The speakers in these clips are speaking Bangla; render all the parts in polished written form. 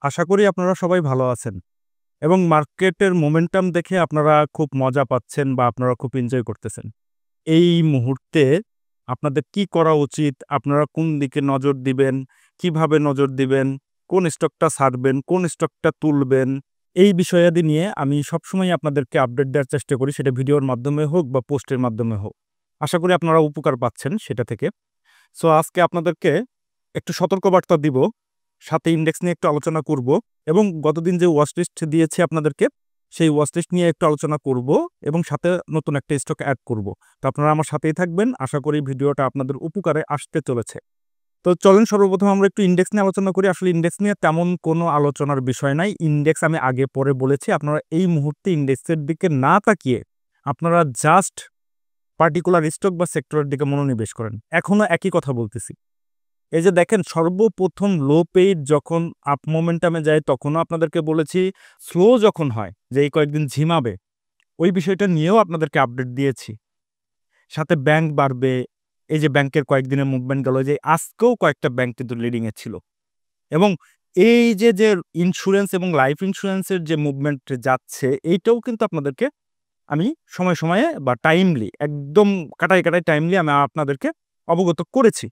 আশা করি আপনারা সবাই ভালো আছেন এবং মার্কেটের মোমেন্টাম দেখে আপনারা খুব মজা পাচ্ছেন বা আপনারা খুব এনজয় করতেছেন। এই মুহূর্তে আপনাদের কি করা উচিত? আপনারা কোন দিকে নজর দিবেন? কিভাবে নজর দিবেন? কোন স্টকটা ছাড়বেন? কোন স্টকটা তুলবেন? এই বিষয়াদি নিয়ে আমি সবসময় আপনাদেরকে আপডেট দেওয়ার চেষ্টা করি, সেটা ভিডিওর মাধ্যমে হোক বা পোস্টের মাধ্যমে হোক। আশা করি আপনারা উপকার পাচ্ছেন সেটা থেকে। সো আজকে আপনাদেরকে একটু সতর্কবার্তা দিব। সাথে ইনডেক্স নিয়ে একটু আলোচনা করব এবং গতদিন যে ওয়াচ লিস্ট দিয়েছি আপনাদেরকে, সেই ওয়াচ লিস্ট নিয়ে একটু আলোচনা করব এবং সাথে নতুন একটা স্টক অ্যাড করব। তো আপনারা আমার সাথেই থাকবেন। আশা করি ভিডিওটা আপনাদের উপকারে আসতে চলেছে। তো চলেন সর্বপ্রথম আমরা একটু ইনডেক্স নিয়ে আলোচনা করি। আসলে ইনডেক্স নিয়ে তেমন কোনো আলোচনার বিষয় নাই। ইনডেক্স আমি আগে পরে বলেছি। আপনারা এই মুহূর্তে ইনডেক্সের দিকে না তাকিয়ে আপনারা জাস্ট পার্টিকুলার স্টক বা সেক্টরের দিকে মনোনিবেশ করেন। এখনো একই কথা বলতেছি। এই যে দেখেন, সর্বপ্রথম লো পেইড যখন আপ মোমেন্টামে যায় তখনও আপনাদেরকে বলেছি, স্লো যখন হয় যে এই কয়েকদিন ঝিমাবে, ওই বিষয়টা নিয়েও আপনাদেরকে আপডেট দিয়েছি। সাথে ব্যাংক বাড়বে, এই যে ব্যাংকের কয়েকদিনের মুভমেন্ট গেল, যে আজকেও কয়েকটা ব্যাংক কিন্তু লিডিং এ ছিল। এবং এই যে ইন্স্যুরেন্স এবং লাইফ ইন্স্যুরেন্সের যে মুভমেন্ট যাচ্ছে, এইটাও কিন্তু আপনাদেরকে আমি সময়ে সময়ে বা টাইমলি, একদম কাটায় কাটায় টাইমলি আমি আপনাদেরকে অবগত করেছি।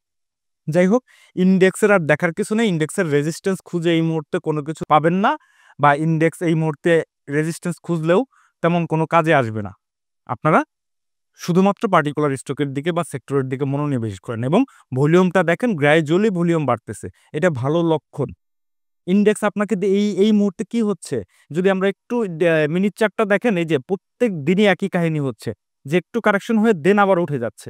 যাই হোক, ইনডেক্সের আর দেখার কিছু নেই। ইনডেক্সের রেজিস্ট্যান্স খুঁজে এই মুহূর্তে কোনো কিছু পাবেন না, বা ইনডেক্স এই মুহূর্তে রেজিস্ট্যান্স খুঁজলেও তেমন কোনো কাজে আসবে না। আপনারা শুধুমাত্র পার্টিকুলার স্টকের দিকে বা সেক্টরের দিকে মনোনিবেশ করেন এবং ভলিউমটা দেখেন, গ্র্যাজুয়ালি ভলিউম বাড়তেছে। এটা ভালো লক্ষণ। ইনডেক্স আপনাকে এই মুহূর্তে কি হচ্ছে, যদি আমরা একটু মিনিট চার্টটা দেখেন, এই যে প্রত্যেক দিনই একই কাহিনী হচ্ছে, যে একটু কারেকশন হয়ে দেন আবার উঠে যাচ্ছে।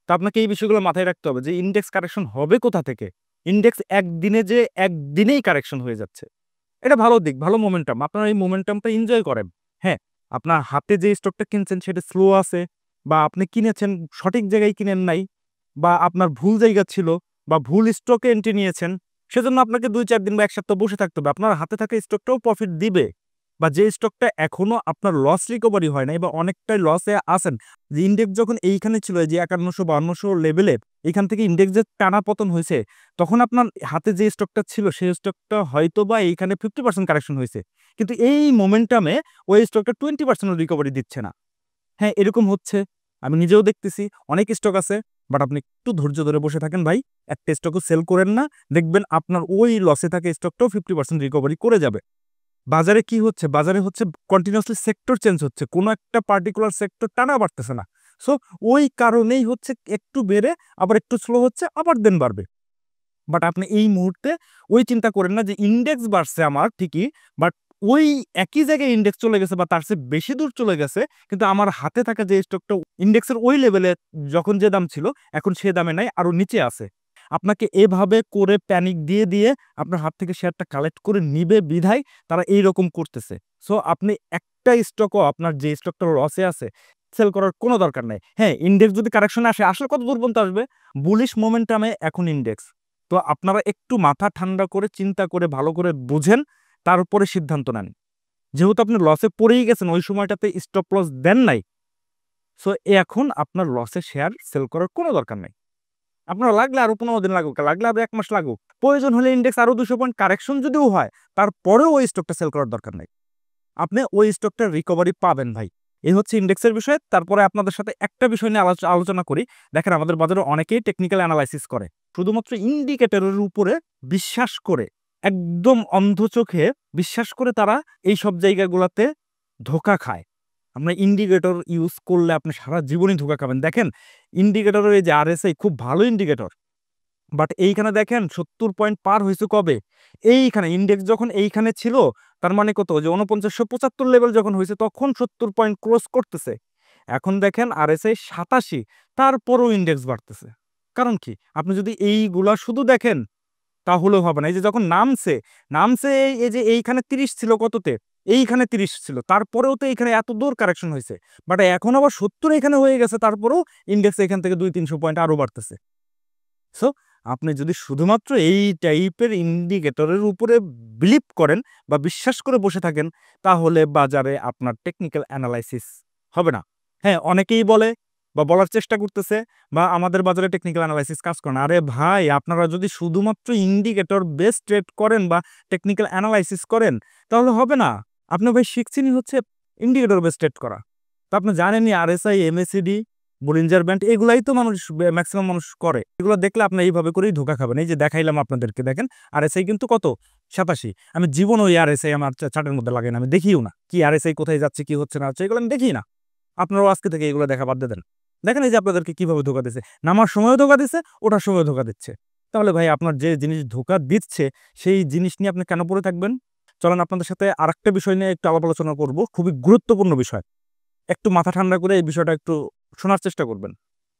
তো আপনাকে এই বিষয়গুলো মাথায় রাখতে হবে যে ইনডেক্স কারেকশন হবে কোথা থেকে। ইনডেক্স একদিনে যে একদিনেই কারেকশন হয়ে যাচ্ছে, এটা ভালো দিক, ভালো মোমেন্টাম। আপনারা এই মোমেন্টামটা এনজয় করেন। হ্যাঁ, আপনার হাতে যে স্টকটা কিনছেন সেটা স্লো আছে, বা আপনি কিনেছেন সঠিক জায়গায় কিনেন নাই, বা আপনার ভুল জায়গা ছিল, বা ভুল স্টকে এন্ট্রি নিয়েছেন, সেজন্য আপনাকে ২-৪ দিন বা ১ সপ্তাহ বসে থাকতে হবে। আপনার হাতে থাকা স্টকটাও প্রফিট দিবে, বা যে স্টকটা এখনো আপনার লস রিকভারি হয় নাই বা অনেকটাই লসে আছেন। যে ইনডেক্স যখন এইখানে ছিল, যে ৫১-৫২০০ লেভেলে, এখান থেকে ইনডেক্স যে টানা পতন হয়েছে, তখন আপনার হাতে যে স্টকটা ছিল সেই স্টকটা হয়তোবা এইখানে 50% কারেকশন হয়েছে। কিন্তু এই মোমেন্টামে ওই স্টকটা 20% ও রিকভারি দিচ্ছে না। হ্যাঁ, এরকম হচ্ছে। আমি নিজেও দেখতেছি অনেক স্টক আছে। বাট আপনি একটু ধৈর্য ধরে বসে থাকেন ভাই। একটা স্টকও সেল করেন না। দেখবেন আপনার ওই লসে থাকা স্টকটাও 50% রিকভারি করে যাবে। বাজারে কি হচ্ছে? বাজারে হচ্ছে কন্টিনিউয়াসলি সেক্টর চেঞ্জ হচ্ছে। কোন একটা পার্টিকুলার সেক্টর টানা বাড়তেছে না। সো ওই কারণেই হচ্ছে একটু বেড়ে আবার একটু স্লো হচ্ছে, আবার দেন বাড়বে। বাট আপনি এই মুহূর্তে ওই চিন্তা করেন না যে ইনডেক্স বাড়ছে আমার ঠিকই, বাট ওই একই জায়গায় ইনডেক্স চলে গেছে বা তার চেয়ে বেশি দূর চলে গেছে, কিন্তু আমার হাতে থাকা যে স্টকটা ইনডেক্সের ওই লেভেলে যখন যে দাম ছিল, এখন সে দামে নাই, আরো নিচে আছে। আপনাকে এভাবে করে প্যানিক দিয়ে আপনার হাত থেকে শেয়ারটা কালেক্ট করে নিবে বিধায় তারা এইরকম করতেছে। সো আপনি একটা স্টকও, আপনার যে স্টকটা লসে আছে, সেল করার কোনো দরকার নাই। হ্যাঁ, ইনডেক্স যদি কারেকশনে আসে, আসলে কত দূর পর্যন্ত আসবে? বুলিশ মোমেন্টামে এখন ইনডেক্স। তো আপনারা একটু মাথা ঠান্ডা করে চিন্তা করে ভালো করে বুঝেন, তারপরে সিদ্ধান্ত নেন। যেহেতু আপনি লসে পড়েই গেছেন, ওই সময়টাতে স্টপ লস দেন নাই। সো এখন আপনার লসে শেয়ার সেল করার কোনো দরকার নাই। আপনার লাগলে আরো ১৫ দিন লাগুক, লাগলে আরো ১ মাস লাগুক। প্রয়োজন হলে ইনডেক্স আরো ২০০ পয়েন্ট কারেকশন যদিও হয়, তারপরেও ওই স্টকটা সেল করার দরকার নাই। আপনি ওই স্টকটার রিকভারি পাবেন ভাই। এই হচ্ছে ইনডেক্সের বিষয়। তারপরে আপনাদের সাথে একটা বিষয় নিয়ে আলোচনা করি। দেখেন, আমাদের বাজারে অনেকেই টেকনিক্যাল এনালাইসিস করে। শুধুমাত্র ইন্ডিকেটরের উপরে বিশ্বাস করে, একদম অন্ধ চোখে বিশ্বাস করে তারা এইসব জায়গাগুলাতে ধোঁকা খায়। আমরা ইন্ডিকেটর ইউজ করলে আপনি সারা জীবনই ধোঁকা খাবেন। দেখেন, ইন্ডিকেটরের এই যে আরএসআই খুব ভালো ইন্ডিকেটর। বাট এইখানে দেখেন ৭০ পয়েন্ট পার হইছে কবে? এইখানে ইনডেক্স যখন এইখানে ছিল, তার মানে কত? যে ৪৯৭৫ লেভেল যখন হইছে তখন ৭০ পয়েন্ট ক্রস করতেছে। এখন দেখেন আরএসআই ৮৭, তারপরও ইনডেক্স বাড়তেছে। কারণ কি? আপনি যদি এইগুলা শুধু দেখেন তাহলেও হবে না। এই যে যখন নামছে এই যে এইখানে ৩০ ছিল কততে? এইখানে ৩০ ছিল। তারপরেও তো এইখানে এত দূর কারেকশন হইছে। বাট এখন আবার ৭০ এখানে হয়ে গেছে, তারপরেও ইনডেক্স এখান থেকে ২-৩০০ পয়েন্ট আরো বাড়তেছে। সো আপনি যদি শুধুমাত্র এই টাইপের ইন্ডিকেটরের উপরে বিলিভ করেন বা বিশ্বাস করে বসে থাকেন, তাহলে বাজারে আপনার টেকনিক্যাল অ্যানালাইসিস হবে না। হ্যাঁ, অনেকেই বলে বা বলার চেষ্টা করতেছে বা আমাদের বাজারে টেকনিক্যাল অ্যানালাইসিস কাজ করে না। আরে ভাই, আপনারা যদি শুধুমাত্র ইন্ডিকেটর বেস ট্রেড করেন বা টেকনিক্যাল অ্যানালাইসিস করেন তাহলে হবে না। আপনি ভাই শিখছেনই হচ্ছে ইন্ডিকেটর বেস ট্রেড করা। তো আপনি জানেনই আরএসআই, এমএসিডি, বলিঞ্জার ব্যান্ড এগুলাই তো মানুষ ম্যাক্সিমাম মানুষ করে। এগুলো দেখলে আপনি এইভাবে করেই ধোঁকা খাবেন। এই যে দেখাইলাম আপনাদেরকে, দেখেন আরএসআই কিন্তু কত 87। আমি জীবন ওই আরএসআই আমার চার্টের মধ্যে লাগাই না, আমি দেখিও না কি আরএসআই কোথায় যাচ্ছে, কি হচ্ছে না হচ্ছে, এগুলো আমি দেখি না। আপনারাও আজকে থেকে এগুলো দেখা বাদ দিয়ে দেন। দেখেন এই যে আপনাদেরকে কিভাবে ধোঁকা দিচ্ছে, নামার সময়ও ধোঁকা দিচ্ছে, ওঠার সময়ও ধোঁকা দিচ্ছে। তাহলে ভাই আপনার যে জিনিস ধোঁকা দিচ্ছে সেই জিনিস নিয়ে আপনি কেন পড়ে থাকবেন? চলেন আপনাদের সাথে আরেকটা বিষয় নিয়ে একটু আলাপ আলোচনা করব, খুবই গুরুত্বপূর্ণ বিষয়। একটু মাথা ঠান্ডা করে এই বিষয়টা একটু শোনার চেষ্টা করবেন।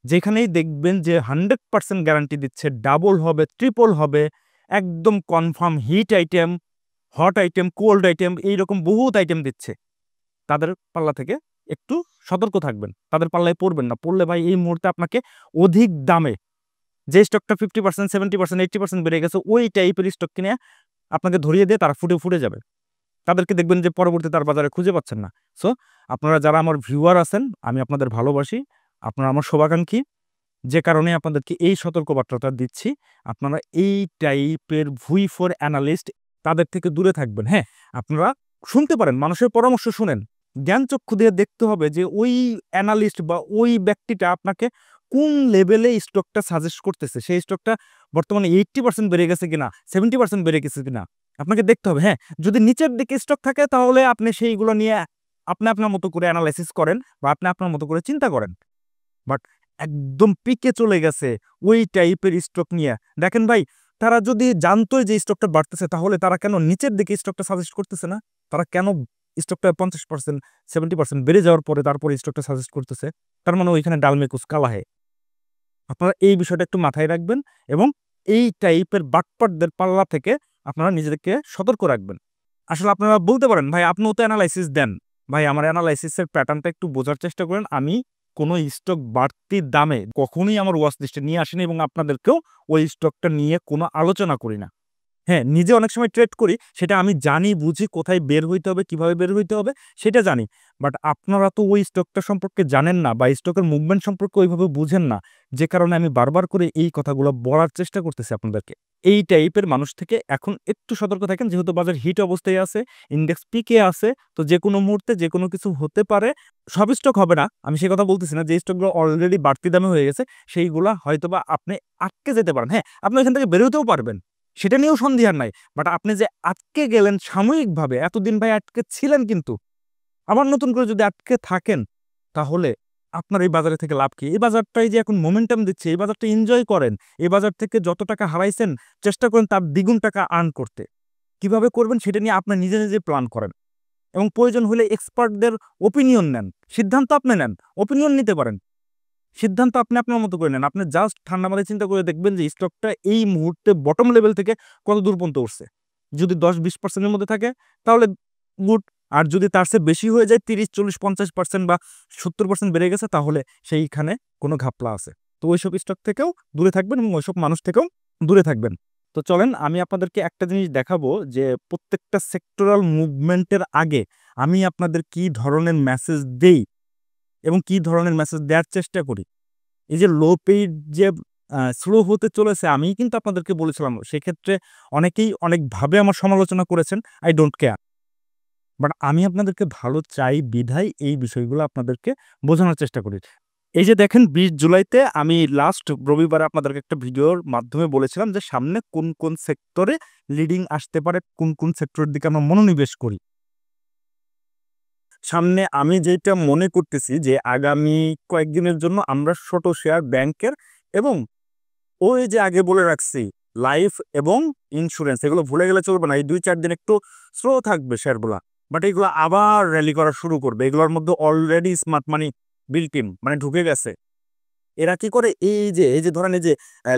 যেখানেই দেখবেন যে 100% গ্যারান্টি দিচ্ছে, ডাবল হবে, ট্রিপল হবে, একদম confirm hit item, hot item, cold item, এইরকম বহুত আইটেম দিচ্ছে, তাদের পাল্লা থেকে একটু সতর্ক থাকবেন। তাদের পাল্লায় পড়বেন না। পড়লে ভাই এই মুহূর্তে আপনাকে অধিক দামে যে স্টকটা 50%, 70%, 80% বেড়ে গেছে ওই টাইপের স্টক কিনে আপনাকে ধরিয়ে দিয়ে তারা ফুটে যাবে। তাদেরকে দেখবেন যে পরবর্তী তার বাজারে খুঁজে পাচ্ছেন না। সো আপনারা যারা আমার ভিউয়ার আছেন, আমি আপনাদের ভালোবাসি, আপনারা আমার শুভাকাঙ্ক্ষী, যে কারণে আপনাদেরকে এই সতর্কবার্তাটা দিচ্ছি। আপনারা এই টাইপের ভুইফোর অ্যানালিস্ট তাদের থেকে দূরে থাকবেন। হ্যাঁ, আপনারা শুনতে পারেন, মানুষের পরামর্শ শুনেন, জ্ঞান চক্ষু দিয়ে দেখতে হবে যে ওই অ্যানালিস্ট বা ওই ব্যক্তিটা আপনাকে কোন লেভেলে স্টকটা সাজেস্ট করতেছে, সেই স্টকটা বর্তমানে 80% বেড়ে গেছে কিনা, 70% বেড়ে গেছে কিনা আপনাকে দেখতে হবে। হ্যাঁ, যদি নিচের দিকে স্টক থাকে তাহলে আপনি সেইগুলো নিয়ে আপনি আপনার মতো করে অ্যানালাইসিস করেন বা আপনি আপনার মতো করে চিন্তা করেন। বাট একদম পিকে চলে গেছে ওই টাইপের স্টক নিয়ে, দেখেন ভাই, তারা যদি জানতোই যে স্টকটা বাড়তেছে তাহলে তারা কেন নিচের দিকে স্টকটা সাজেস্ট করতেছে না? তারা কেন স্টকটা 50%, 70% বেড়ে যাওয়ার পরে তারপরে স্টকটা সাজেস্ট করতেছে? তার মানে ওইখানে ডালমে কুছ কালা है। আপনারা এই বিষয়টা একটু মাথায় রাখবেন এবং এই টাইপের বাটপারদের পাল্লা থেকে আপনারা নিজেদেরকে সতর্ক রাখবেন। আসলে আপনারা বলতে পারেন, ভাই আপনিও তো অ্যানালাইসিস দেন। ভাই আমার অ্যানালাইসিসের প্যাটার্নটা একটু বোঝার চেষ্টা করেন। আমি কোনো স্টক বাড়তি দামে কখনোই আমার ওয়াচ লিস্টে নিয়ে আসিনি এবং আপনাদেরকেও ওই স্টকটা নিয়ে কোনো আলোচনা করি না। হ্যাঁ, নিজে অনেক সময় ট্রেড করি, সেটা আমি জানি বুঝি কোথায় বের হইতে হবে, কিভাবে বের হইতে হবে সেটা জানি। বাট আপনারা তো ওই স্টকটা সম্পর্কে জানেন না বা স্টকের মুভমেন্ট সম্পর্কে ওইভাবে বুঝেন না। যে কারণে আমি বারবার করে এই কথাগুলো বলার চেষ্টা করতেছি আপনাদেরকে। এই টাইপের মানুষ থেকে এখন একটু সতর্ক থাকেন, যেহেতু বাজার হিট অবস্থায় আছে, ইন্ডেক্স পিকে আছে, তো যেকোনো মুহূর্তে যেকোনো কিছু হতে পারে। সব স্টক হবে না, আমি সেই কথা বলতেছি না। যে স্টকগুলো অলরেডি বাড়তি দামে হয়ে গেছে সেইগুলা হয়তোবা আপনি আটকে যেতে পারেন। হ্যাঁ, আপনি এখান থেকে বেরোতেও পারবেন, সেটা নিয়েও সন্দেহার নাই। বাট আপনি যে আটকে গেলেন সাময়িকভাবে, এতদিন ভাই আটকে ছিলেন, কিন্তু আবার নতুন করে যদি আটকে থাকেন তাহলে আপনার এই বাজারে থেকে লাভ কি? এই বাজারটাই যে এখন মোমেন্টাম দিচ্ছে, এই বাজারটা এনজয় করেন। এই বাজার থেকে যত টাকা হারাইছেন চেষ্টা করেন তার দ্বিগুণ টাকা আর্ন করতে। কিভাবে করবেন সেটা নিয়ে আপনি নিজে প্ল্যান করেন এবং প্রয়োজন হলে এক্সপার্টদের ওপিনিয়ন নেন। সিদ্ধান্ত আপনি নেন, ওপিনিয়ন নিতে পারেন, সিদ্ধান্ত আপনি আপনার মতো করে নেন। আপনি জাস্ট ঠান্ডা মাথায় চিন্তা করে দেখবেন যে স্টকটা এই মুহূর্তে বটম লেভেল থেকে কত দূর পর্যন্ত উঠছে। যদি 10-20% এর মধ্যে থাকে তাহলে গুড। আর যদি তার চেয়ে বেশি হয়ে যায়, 30-40-50% বা 70% বেড়ে গেছে, তাহলে সেইখানে কোনো ঘাপলা আছে। তো ওইসব স্টক থেকেও দূরে থাকবেন এবং ওইসব মানুষ থেকেও দূরে থাকবেন। তো চলেন আমি আপনাদেরকে একটা জিনিস দেখাবো যে প্রত্যেকটা সেক্টরাল মুভমেন্টের আগে আমি আপনাদের কি ধরনের মেসেজ দেই এবং কি ধরনের মেসেজ দেওয়ার চেষ্টা করি। এই যে লো পেইড যে স্লো হতে চলেছে, আমিই কিন্তু আপনাদেরকে বলেছিলাম। সেক্ষেত্রে অনেকেই অনেকভাবে আমার সমালোচনা করেছেন। I don't care. বাট আমি আপনাদেরকে ভালো চাই বিধায় এই বিষয়গুলো আপনাদেরকে বোঝানোর চেষ্টা করি। এই যে দেখেন ২০ জুলাইতে আমি লাস্ট রবিবারে আপনাদেরকে একটা ভিডিওর মাধ্যমে বলেছিলাম যে সামনে কোন সেক্টরে লিডিং আসতে পারে, কোন সেক্টরের দিকে আমরা মনোনিবেশ করি। সামনে আমি যেটা মনে করতেছি যে আগামী কয়েকদিনের জন্য আমরা ছোট শেয়ার ব্যাংকের এবং ওই যে আগে বলে রাখছি লাইফ এবং ইন্স্যুরেন্স, এগুলো ভুলে গেলে চলবে না। এই ২-৪ দিন একটু স্লো থাকবে শেয়ারগুলা, বাট এগুলো আবার র্যালি করা শুরু করবে। এগুলোর মধ্যে already smart money built in মানে ঢুকে গেছে। এরা কি করে, এই যে ধরেন এই যে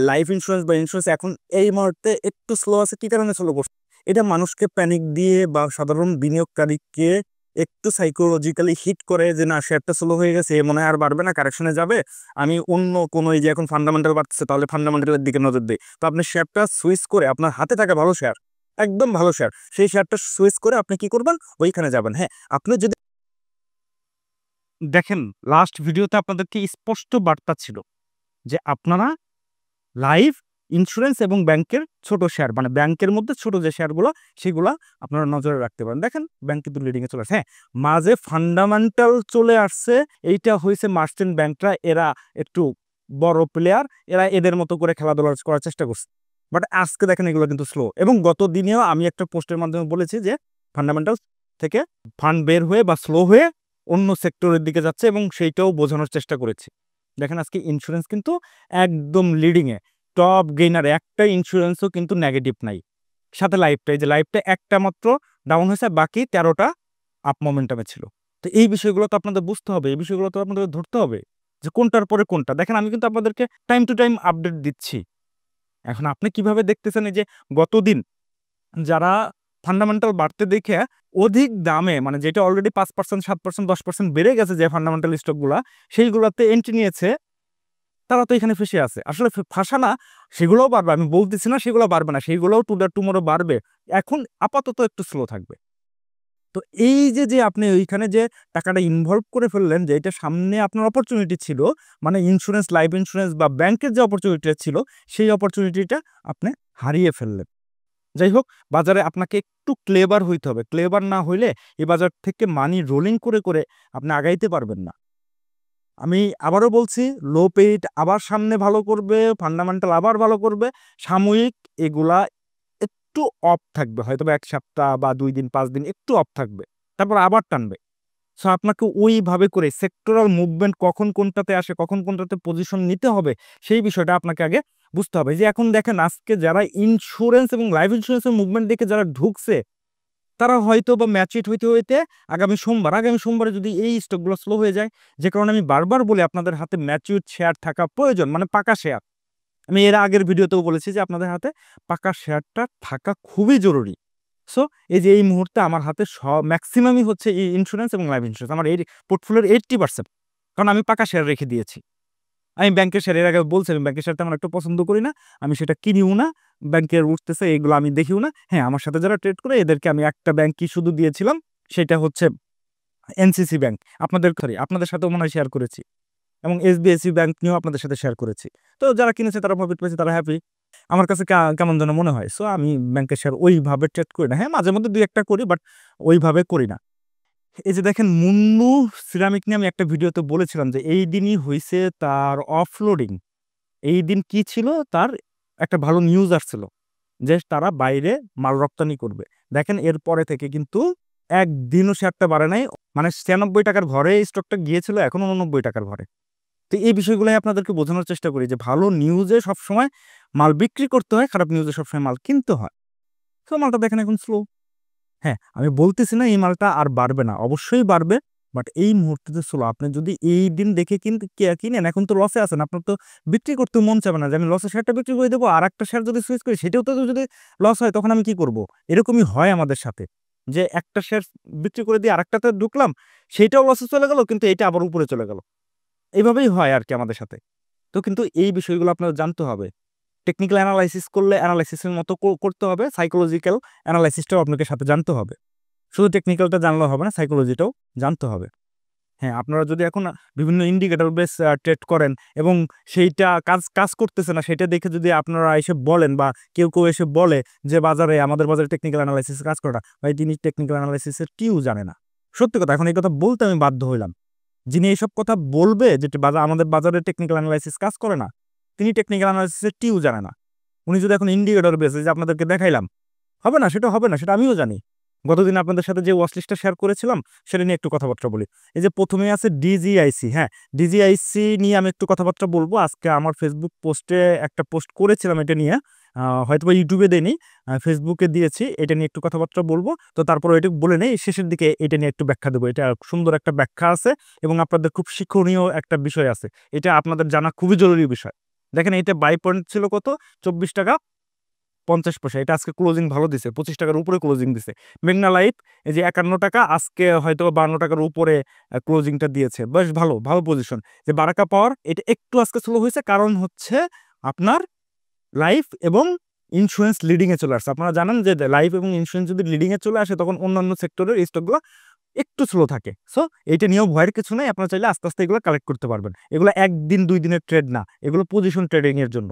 লাইফ ইন্স্যুরেন্স বা ইন্স্যুরেন্স এখন এই মুহূর্তে একটু স্লো আছে, কি কারণে স্লো করছে? এটা মানুষকে প্যানিক দিয়ে বা সাধারণ বিনিয়োগকারীকে একটু সাইকোলজিক্যালি হিট করে যে না, শেয়ারটা স্লো হয়ে গেছে, এ মনে হয় আর বাড়বে না, কারেকশনে যাবে, আমি অন্য কোনো এই যে এখন ফান্ডামেন্টাল বাড়তেছে তাহলে ফান্ডামেন্টালের দিকে নজর দিই। তো আপনি শেয়ারটা সুইচ করে আপনার হাতে থাকা ভালো শেয়ার, একদম ভালো শেয়ার, সেই শেয়ারটা সুইচ করে আপনি কি করবেন, ওইখানে যাবেন। হ্যাঁ, আপনি যদি দেখেন লাস্ট ভিডিওতে আপনাদেরকে স্পষ্ট বার্তা ছিল যে আপনারা লাইফ ইন্স্যুরেন্স এবং ব্যাংকের ছোট শেয়ার মানে ব্যাংকের মধ্যে ছোট যে শেয়ারগুলো সেগুলো আপনারা নজরে রাখতে পারেন। দেখেন ব্যাংক কিন্তু লিডিংয়ে চলে আসছে। হ্যাঁ, মাঝে ফান্ডামেন্টাল চলে আসছে, এইটা হয়েছে মার্চেন্ট ব্যাংকরা, এরা একটু বড় প্লেয়ার, এরা এদের মতো করে খেলাধুলা করার চেষ্টা করছে। বাট আজকে দেখেন এগুলো কিন্তু স্লো, এবং গত দিনেও আমি একটা পোস্টের মাধ্যমে বলেছি যে ফান্ডামেন্টাল থেকে ফান্ড বের হয়ে বা স্লো হয়ে অন্য সেক্টরের দিকে যাচ্ছে, এবং সেইটাও বোঝানোর চেষ্টা করেছি। দেখেন আজকে ইন্স্যুরেন্স কিন্তু একদম লিডিংয়ে, টপ গেইনার, একটা ইন্স্যুরেন্সও কিন্তু নেগেটিভ নাই। সাথে লাইফটা, এই যে লাইফটা একটা মাত্র ডাউন হয়েছে, বাকি 13টা আপ মোমেন্টামে ছিল। তো এই বিষয়গুলো তো আপনাদের বুঝতে হবে, এই বিষয়গুলো তো আপনাদের ধরতে হবে যে কোনটার পরে কোনটা। দেখেন আমি কিন্তু আপনাদেরকে টাইম টু টাইম আপডেট দিচ্ছি। এখন আপনি কিভাবে দেখতেছেন এই যে গতদিন যারা ফান্ডামেন্টাল বাড়তে দেখে অধিক দামে, মানে যেটা অলরেডি 5%, 7%, 10% বেড়ে গেছে যে ফান্ডামেন্টাল স্টকগুলা, সেইগুলোতে এন্ট্রি নিয়েছে, তারা তো এখানে ফেসে আছে। আসলে ফাঁসা না, সেগুলোও বাড়বে, আমি বলতেছি না সেগুলো বাড়বে না, সেইগুলোও টুমরো বাড়বে। এখন আপাতত একটু স্লো থাকবে। তো এই যে আপনি ওইখানে যে টাকাটা ইনভলভ করে ফেললেন, যে এটা সামনে আপনার অপরচুনিটি ছিল, মানে ইন্স্যুরেন্স, লাইফ ইন্স্যুরেন্স বা ব্যাংকের যে অপরচুনিটিটা ছিল, সেই অপরচুনিটিটা আপনি হারিয়ে ফেললেন। যাই হোক, বাজারে আপনাকে একটু ক্লেভার হইতে হবে। ক্লেভার না হইলে এই বাজার থেকে মানি রোলিং করে আপনি আগাইতে পারবেন না। আমি আবারও বলছি, লো পেইড আবার সামনে ভালো করবে, ফান্ডামেন্টাল আবার ভালো করবে, সাময়িক এগুলা একটু অফ থাকবে, হয়তোবা ১ সপ্তাহ বা ২ দিন ৫ দিন একটু অফ থাকবে, তারপর আবার টানবে। সো আপনাকে ওইভাবে করে সেক্টরাল মুভমেন্ট কখন কোনটাতে আসে, কখন কোনটাতে পজিশন নিতে হবে, সেই বিষয়টা আপনাকে আগে বুঝতে হবে। যে এখন দেখেন আজকে যারা ইন্স্যুরেন্স এবং লাইফ ইন্স্যুরেন্সের মুভমেন্ট দেখে যারা ঢুকছে, তারা হয়তো বা ম্যাচিউরড হইতে আগামী সোমবারে যদি এই স্টকগুলো স্লো হয়ে যায়, যে কারণে আমি বারবার বলি আপনাদের হাতে ম্যাচিউরড শেয়ার থাকা প্রয়োজন, মানে পাকা শেয়ার। আমি এর আগের ভিডিওতেও বলেছি যে আপনাদের হাতে পাকা শেয়ারটা থাকা খুবই জরুরি। সো এই যে এই মুহূর্তে আমার হাতে ম্যাক্সিমামই হচ্ছে এই ইন্স্যুরেন্স এবং লাইফ ইন্স্যুরেন্স, আমার এই পোর্টফোলিওর 80%, কারণ আমি পাকা শেয়ার রেখে দিয়েছি। আমি ব্যাংকের শেয়ার এর আগে বলছি, আমি ব্যাংকের শেয়ার তেমন একটা পছন্দ করি না, আমি সেটা কিনিও না, ব্যাংকের উঠতেছে এগুলো আমি দেখিও না। হ্যাঁ, আমার সাথে যারা ট্রেড করে এদেরকে আমি একটা ব্যাংকই শুধু দিয়েছিলাম, সেটা হচ্ছে এনসিসি ব্যাংক। আপনাদের সাথেও মনে হয় শেয়ার করেছি, এবং এসবিএসসি ব্যাংক নিয়েও আপনাদের সাথে শেয়ার করেছি। তো যারা কিনেছে তারা প্রফিট পেয়েছে, তারা হ্যাপি। আমার কাছে কেমন যেন মনে হয়। সো আমি ব্যাংকের শেয়ার ওইভাবে ট্রেড করি না। হ্যাঁ, মাঝে মধ্যে ২-১টা করি, বাট ওইভাবে করি না। এই যে দেখেন মুন্নু সিরামিক নিয়ে আমি একটা ভিডিওতে বলেছিলাম যে এই দিনই হইছে তার অফলোডিং। এই দিন কি ছিল, তার একটা ভালো নিউজ আসছিল যে তারা বাইরে মাল রপ্তানি করবে। দেখেন এরপরে থেকে কিন্তু একদিনও শেয়ারটা বাড়ে নাই, মানে ৯৬ টাকার ঘরে স্টকটা গিয়েছিল, এখন ৮৯ টাকার ঘরে। তো এই বিষয়গুলোই আপনাদেরকে বোঝানোর চেষ্টা করি যে ভালো নিউজে সবসময় মাল বিক্রি করতে হয়, খারাপ নিউজে সবসময় মাল কিনতে হয়। তো মালটা দেখেন এখন স্লো। হ্যাঁ, আমি বলতেছি না এই মালটা আর বাড়বে না, অবশ্যই বাড়বে, বাট এই মুহূর্তে যে স্লো। আপনি যদি এই দিন দেখে কিনেন, এখন তো লসে আছেন, আপনার তো বিক্রি করতে মন চাবে না যে আমি লসের শেয়ারটা বিক্রি করে দেবো, আর একটা শেয়ার যদি সুইচ করি সেটাও তো যদি লস হয়, তখন আমি কি করব? এরকমই হয় আমাদের সাথে, যে একটা শেয়ার বিক্রি করে দিয়ে আরেকটাতে ঢুকলাম, সেইটাও লসে চলে গেল, কিন্তু এটা আবার উপরে চলে গেল। এইভাবেই হয় আর কি আমাদের সাথে। তো কিন্তু এই বিষয়গুলো আপনার জানতে হবে। টেকনিক্যাল অ্যানালাইসিস করলে অ্যানালাইসিসের মতো করতে হবে, সাইকোলজিক্যাল অ্যানালাইসিসটাও আপনাকে সাথে জানতে হবে। শুধু টেকনিক্যালটা জানলে হবে না, সাইকোলজিটাও জানতে হবে। হ্যাঁ, আপনারা যদি এখন বিভিন্ন ইন্ডিকেটর বেস ট্রেড করেন, এবং সেইটা কাজ করতেছে না, সেটা দেখে যদি আপনারা এসে বলেন, বা কেউ এসে বলে যে আমাদের বাজারে টেকনিক্যাল অ্যানালাইসিস কাজ করে না, ভাই তিনি টেকনিক্যাল অ্যানালাইসিসের টিও জানে না। সত্যি কথা, এখন এই কথা বলতে আমি বাধ্য হইলাম। যিনি এইসব কথা বলবে যে আমাদের বাজারে টেকনিক্যাল অ্যানালাইসিস কাজ করে না, তিনি টেকনিক্যাল অ্যানালাইসিসের টিও জানে না। উনি যদি এখন ইন্ডিকেটর বেসে যে আপনাদেরকে দেখাইলাম, হবে না, সেটা হবে না, সেটা আমিও জানি। গতদিন আপনাদের সাথে যে ওয়াচ লিস্টটা শেয়ার করেছিলাম, সেটা নিয়ে একটু কথাবার্তা বলি। এই যে প্রথমেই আছে ডিজিআইসি। হ্যাঁ, ডিজিআইসি নিয়ে আমি একটু কথাবার্তা বলবো। আজকে আমার ফেসবুক পোস্টে একটা পোস্ট করেছিলাম এটা নিয়ে, হয়তোবা ইউটিউবে দেইনি, ফেসবুকে দিয়েছি। এটা নিয়ে একটু কথাবার্তা বলবো। তো তারপরে এটা বলে নেই, শেষের দিকে এটা নিয়ে একটু ব্যাখ্যা দেবো। এটা সুন্দর একটা ব্যাখ্যা আছে, এবং আপনাদের খুব শিক্ষণীয় একটা বিষয় আছে। এটা আপনাদের জানা খুবই জরুরি বিষয়। দেখেন এইটা বাই পয়েন্ট ছিল কত, 24 টাকা 50 পয়সা। এটা আজকে ক্লোজিং ভালো দিছে, 25 টাকার উপরে ক্লোজিং দিছে। মেঘনা লাইফ এই যে ৫১ টাকা, আজকে হয়তো ৫২ টাকার উপরে ক্লোজিংটা দিয়েছে, বেশ ভালো পজিশন। যে বারাকা পাওয়ার, এটা একটু আজকে স্লো হয়েছে, কারণ হচ্ছে আপনার লাইফ এবং ইন্স্যুরেন্স লিডিং এ চলে আসছে। আপনারা জানেন যে লাইফ এবং ইন্স্যুরেন্স যদি লিডিং এ চলে আসে, তখন অন্যান্য সেক্টরের স্টকগুলো একটু স্লো থাকে। সো এইটা নিয়েও ভয়ের কিছু নাই, আপনারা চাইলে আস্তে আস্তে এগুলো কালেক্ট করতে পারবেন। এগুলো 1 দিন 2 দিনের ট্রেড না, এগুলো পজিশন ট্রেডিং এর জন্য।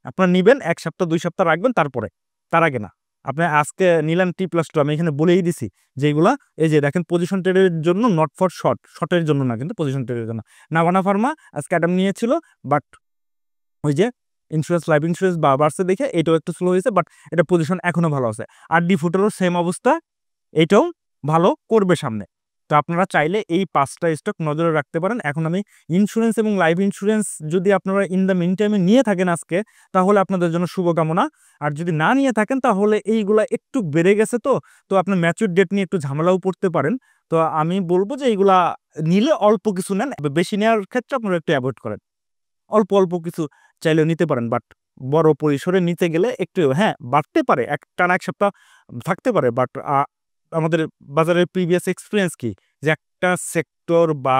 আপনারা নিবেন 1 সপ্তাহ 2 সপ্তাহ রাখবেন, তারপরে, তার আগে না। আপনি আজকে নিলেন T+2, আমি এখানে বলেই দিছি যে এগুলা, এই যে দেখেন পজিশন ট্রেডের জন্য, নট ফর শর্ট, শর্টের জন্য না কিন্তু পজিশন ট্রেডের জন্য। নাভানা ফার্মা আজকে অ্যাডাম নিয়েছিল, বাট ওই যে ইন্স্যুরেন্স, লাইফ ইন্স্যুরেন্স বা বাড়ছে দেখে এটাও একটু স্লো হয়েছে, বাট এটা পজিশন এখনো ভালো আছে। আর ডি ফুটেরও সেম অবস্থা, এটাও ভালো করবে সামনে। তো আপনারা চাইলে এই 5টা স্টক নজরে রাখতে পারেন। এখন আমি ইন্স্যুরেন্স এবং লাইফ ইন্স্যুরেন্স যদি আপনারা ইন দ্য মিন টাইমে নিয়ে থাকেন আজকে, তাহলে আপনাদের জন্য শুভকামনা। আর যদি না নিয়ে থাকেন তাহলে এইগুলা একটু বেড়ে গেছে, তো আপনার ম্যাচুর ডেট নিয়ে একটু ঝামেলাও পড়তে পারেন। তো আমি বলবো যে এইগুলা নিলে অল্প কিছু নেন, বেশি নেওয়ার ক্ষেত্রে আপনারা একটু অ্যাভয়েড করেন। অল্প অল্প কিছু চাইলেও নিতে পারেন, বাট বড় পরিসরে নিতে গেলে একটু, হ্যাঁ, বাড়তে পারে, টানা 1 সপ্তাহ থাকতে পারে, বাট আমাদের বাজারের প্রিভিয়াস এক্সপিরিয়েন্স কি, যে একটা সেক্টর বা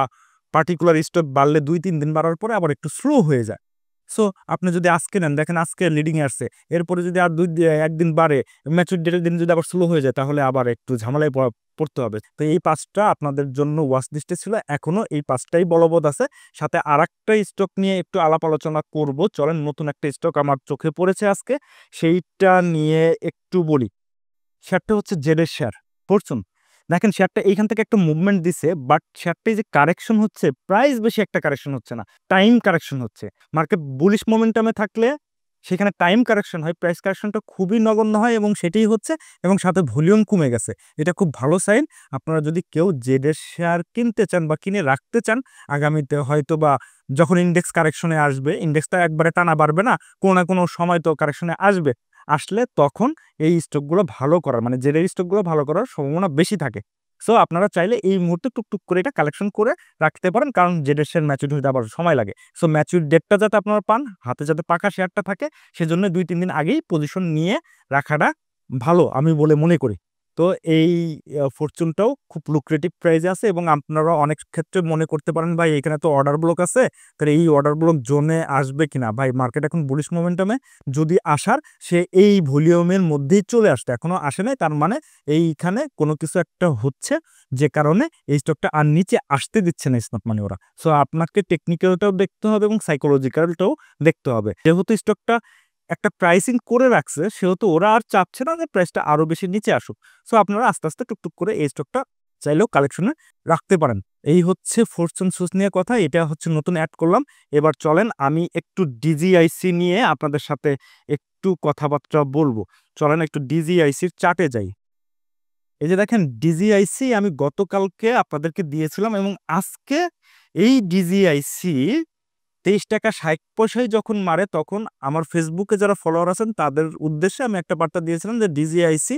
পার্টিকুলার স্টক বাড়লে 2-3 দিন বাড়ার পরে আবার একটু স্লো হয়ে যায়। সো আপনি যদি আজকে নেন, দেখেন আজকে লিডিং এ আসছে, এরপরে যদি আর 1 দিন বাড়ে, ম্যাচুর ডেটের দিন যদি আবার স্লো হয়ে যায়, তাহলে আবার একটু ঝামেলায় পড়তে হবে। তো এই 5টা আপনাদের জন্য ওয়াচ লিস্টে ছিল, এখনো এই 5টাই বলবৎ আছে। সাথে আরেকটা স্টক নিয়ে একটু আলাপ আলোচনা করব, চলেন। নতুন একটা স্টক আমার চোখে পড়েছে আজকে, সেইটা নিয়ে একটু বলি। শেয়ারটা হচ্ছে জেডের শেয়ার, ফরচুন। দেখেন শেয়ারটা এইখান থেকে একটা মুভমেন্ট দিছে, বাট শেয়ারটাই যে কারেকশন হচ্ছে, প্রাইস বেশি একটা কারেকশন হচ্ছে না, টাইম কারেকশন হচ্ছে। মার্কেট বুলিশ মোমেন্টামে থাকলে সেখানে টাইম কারেকশন হয়, প্রাইস কারেকশনটা খুবই নগণ্য হয়, এবং সেটাই হচ্ছে, এবং সাথে ভলিউম কমে গেছে। এটা খুব ভালো সাইন। আপনারা যদি কেউ জেডের শেয়ার কিনতে চান বা কিনে রাখতে চান, আগামীতে হয়তো বা যখন ইন্ডেক্স কারেকশনে আসবে, ইন্ডেক্সটা একবারে টানা বাড়বে না, কোনো না কোনো সময় তো কারেকশনে আসবে, আসলে তখন এই স্টকগুলো ভালো করার, মানে জেডের স্টকগুলো ভালো করার সম্ভাবনা বেশি থাকে। সো আপনারা চাইলে এই মুহূর্তে টুকটুক করে এটা কালেকশন করে রাখতে পারেন, কারণ জেডের শেয়ার ম্যাচুর হতে আবার সময় লাগে। সো ম্যাচুর ডেটটা যাতে আপনারা পান, হাতে যাতে পাকা শেয়ারটা থাকে, সেজন্য 2-3 দিন আগেই পজিশন নিয়ে রাখাটা ভালো আমি বলে মনে করি। তো এই ফরচুনটাও খুব লুক্রেটিভ প্রাইসে আছে, এবং আপনারা অনেক ক্ষেত্রে মনে করতে পারেন ভাই এখানে তো অর্ডার ব্লক আছে, তাহলে এই অর্ডার ব্লক জোনে আসবে কিনা। ভাই মার্কেট এখন বুলিশ মোমেন্টামে, যদি আসার, সে এই ভলিউমের মধ্যেই চলে আসছে, এখনো আসে নাই, তার মানে এইখানে কোনো কিছু একটা হচ্ছে, যে কারণে এই স্টকটা আর নিচে আসতে দিচ্ছে না স্মার্ট মানি ওরা। সো আপনাকে টেকনিক্যালটাও দেখতে হবে এবং সাইকোলজিক্যালটাও দেখতে হবে। যেহেতু স্টকটা একটা প্রাইসিং করে রাখছে, সেহেতু ওরা আর চাচ্ছে না যে প্রাইসটা আরো বেশি নিচে আসুক। সো আপনারা আস্তে আস্তে টুকটুক করে এই স্টকটা চাইলেও কালেকশনে রাখতে পারেন। এই হচ্ছে ফরচুন সুজ নিয়ে কথা, এটা হচ্ছে নতুন অ্যাড করলাম। এবার চলেন আমি একটু ডিজিআইসি নিয়ে আপনাদের সাথে একটু কথাবার্তা বলবো। চলেন একটু ডিজিআইসির চার্টে যাই। এই যে দেখেন ডিজিআইসি আমি গতকালকে আপনাদেরকে দিয়েছিলাম, এবং আজকে এই ডিজিআইসি 23 টাকা 60 পয়সায় যখন মারে, তখন আমার ফেসবুকে যারা ফলোয়ার আছেন তাদের উদ্দেশ্যে আমি একটা বার্তা দিয়েছিলাম যে ডিজিআইসি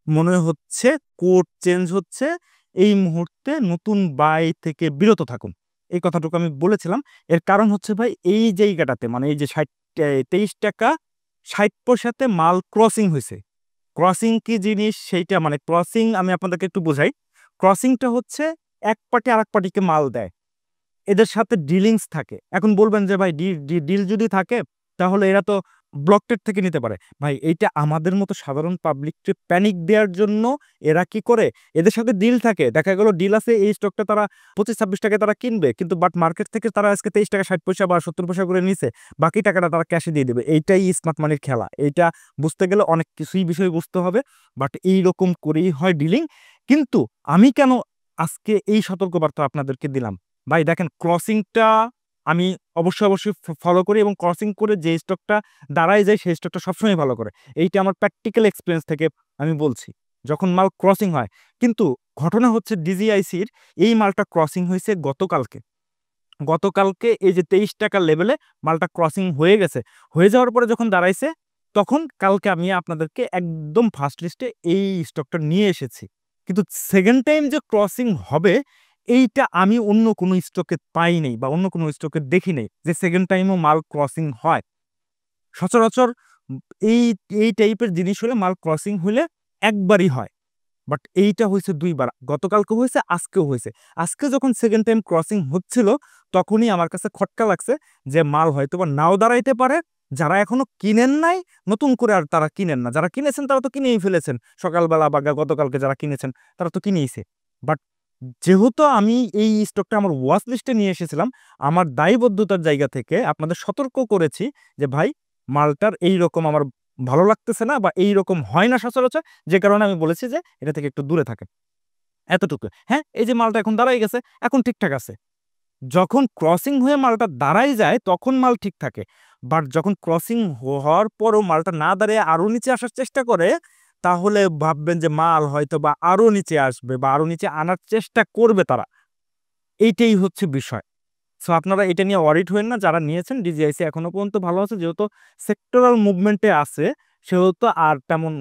মনে হচ্ছে কোড চেঞ্জ হচ্ছে, এই মুহূর্তে নতুন বাই থেকে বিরত থাকুন। এই কথাটুকু আমি বলেছিলাম। এর কারণ হচ্ছে ভাই এই জায়গাটাতে, মানে এই যে 23 টাকা 60 পয়সাতে মাল ক্রসিং হয়েছে। ক্রসিং কি জিনিস সেইটা, মানে ক্রসিং আমি আপনাদেরকে একটু বোঝাই। ক্রসিংটা হচ্ছে এক পার্টি আরেক পার্টিকে মাল দেয়, এদের সাথে ডিলিংস থাকে। এখন বলবেন যে ভাই ডিল যদি থাকে তাহলে এরা তো ব্লকটেড থেকে নিতে পারে। ভাই এইটা আমাদের মতো সাধারণ পাবলিককে প্যানিক দেওয়ার জন্য এরা কি করে, এদের সাথে ডিল থাকে, দেখা গেল ডিল আছে, এই স্টকটা তারা 25-26 টাকায় তারা কিনবে, কিন্তু বাট মার্কেট থেকে তারা আজকে 23 টাকা 60 পয়সা বা 70 পয়সা করে নিছে, বাকি টাকাটা তারা ক্যাশে দিয়ে দেবে। এইটাই স্মার্ট মানির খেলা। এইটা বুঝতে গেলে অনেক কিছুই বিষয় বুঝতে হবে, বাট এইরকম করেই হয় ডিলিং। কিন্তু আমি কেন আজকে এই সতর্কবার্তা আপনাদেরকে দিলাম, ভাই দেখেন ক্রসিংটা আমি অবশ্যই ফলো করি, এবং ক্রসিং করে যে স্টকটা দাঁড়ায় যায় সেই স্টকটা সবসময় ভালো করে। এইটা আমার প্র্যাকটিক্যাল এক্সপিরিয়েন্স থেকে আমি বলছি, যখন মাল ক্রসিং হয়। কিন্তু ঘটনা হচ্ছে ডিজিআইসির এই মালটা ক্রসিং হয়েছে গতকালকে এই যে 23 টাকা লেভেলে মালটা ক্রসিং হয়ে গেছে। হয়ে যাওয়ার পরে যখন দাঁড়াইছে, তখন কালকে আমি আপনাদেরকে একদম ফার্স্ট লিস্টে এই স্টকটা নিয়ে এসেছি। কিন্তু সেকেন্ড টাইম যে ক্রসিং হবে, এইটা আমি অন্য কোনো স্টকে পাই নাই বা অন্য কোনো স্টকে দেখি নাই যে সেকেন্ড টাইমও মাল ক্রসিং হয়। সচরাচর এই এই টাইপের জিনিস হলে, মাল ক্রসিং হলে একবারই হয়, বাট এইটা হয়েছে 2 বার। গতকালকে হয়েছে, আজকেও হয়েছে। আজকে যখন সেকেন্ড টাইম ক্রসিং হচ্ছিল, তখনই আমার কাছে খটকা লাগছে যে মাল হয়তো বা নাও দাঁড়াইতে পারে। যারা এখনো কিনেন নাই, নতুন করে আর তারা কিনেন না, যারা কিনেছেন তারা তো কিনেই ফেলেছেন সকালবেলা, বা গতকালকে যারা কিনেছেন তারা তো কিনেইছে। বাট যেহেতু আমি এই স্টকটা আমার ওয়াচ লিস্টে নিয়ে এসেছিলাম, আমার দায়বদ্ধতার জায়গা থেকে আপনাদের সতর্ক করেছি যে ভাই মালটার এই রকম আমার ভালো লাগতেছে না বা এই রকম হয় না সচরাচর, যে কারণে আমি বলেছি যে এটা থেকে একটু দূরে থাকে, এতটুকু। হ্যাঁ, এই যে মালটা এখন দাঁড়াই গেছে, এখন ঠিকঠাক আছে। যখন ক্রসিং হয়ে মালটা দাঁড়ায় যায় তখন মাল ঠিক থাকে, বাট যখন ক্রসিং হওয়ার পরও মালটা না দাঁড়িয়ে আরো নিচে আসার চেষ্টা করে, তাহলে ভাববেন যে মাল হয়তো বা আরো নিচে আসবে বা আরো নিচে আনার চেষ্টা করবে তারা। এইটাই হচ্ছে বিষয়। সো আপনারা এটা নিয়ে ওয়ারিড হয়েন না, যারা নিয়েছেন ডিজিআইসি এখনো পর্যন্ত ভালো আছে, যেহেতু সেক্টরাল মুভমেন্টে আছে সেহেতু আর তেমন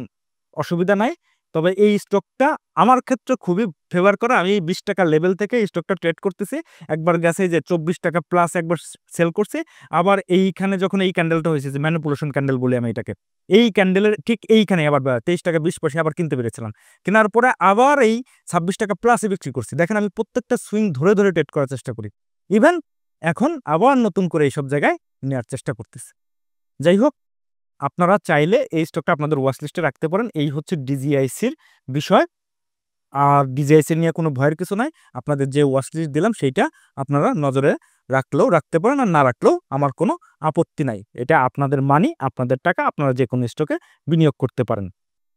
অসুবিধা নাই। তবে এই স্টকটা আমার ক্ষেত্রে খুবই ফেভার করে, আমি এই 20 টাকার লেভেল থেকে এই স্টকটা ট্রেড করতেছি। একবার গেছে যে 24 টাকা প্লাস একবার সেল করছি, আবার এইখানে যখন এই ক্যান্ডেলটা হয়েছে যে ম্যানিপুলেশন ক্যান্ডেল বলি আমি এটাকে, এই ক্যান্ডেলের ঠিক এইখানে আবার 23 টাকা 20 পয়সা আবার কিনতে পেরেছিলাম। কেনার পরে আবার এই 26 টাকা প্লাসে বিক্রি করছি। দেখেন আমি প্রত্যেকটা সুইং ধরে ধরে ট্রেড করার চেষ্টা করি। ইভেন এখন আবার নতুন করে এইসব জায়গায় নেওয়ার চেষ্টা করতেছে। যাই হোক, আপনারা চাইলে এই স্টকটা আপনাদের ওয়াচ লিস্টে রাখতে পারেন। এই হচ্ছে ডিজিআইসির বিষয়। আর ডিজিআইসি নিয়ে কোনো ভয়ের কিছু নাই। আপনাদের যে ওয়াচ লিস্ট দিলাম সেইটা আপনারা নজরে রাখলেও রাখতে পারেন, আর না রাখলেও আমার কোনো আপত্তি নাই। এটা আপনাদের মানি, আপনাদের টাকা, আপনারা যে কোনো স্টকে বিনিয়োগ করতে পারেন।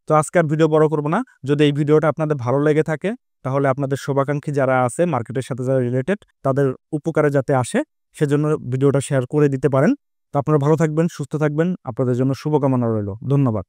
তো আজকে আর ভিডিও বড় করব না। যদি এই ভিডিওটা আপনাদের ভালো লেগে থাকে তাহলে আপনাদের শুভাকাঙ্ক্ষী যারা আছে মার্কেটের সাথে যারা রিলেটেড তাদের উপকারে যাতে আসে সেজন্য ভিডিওটা শেয়ার করে দিতে পারেন। তো আপনারা ভালো থাকবেন, সুস্থ থাকবেন। আপনাদের জন্য শুভকামনা রইল। ধন্যবাদ।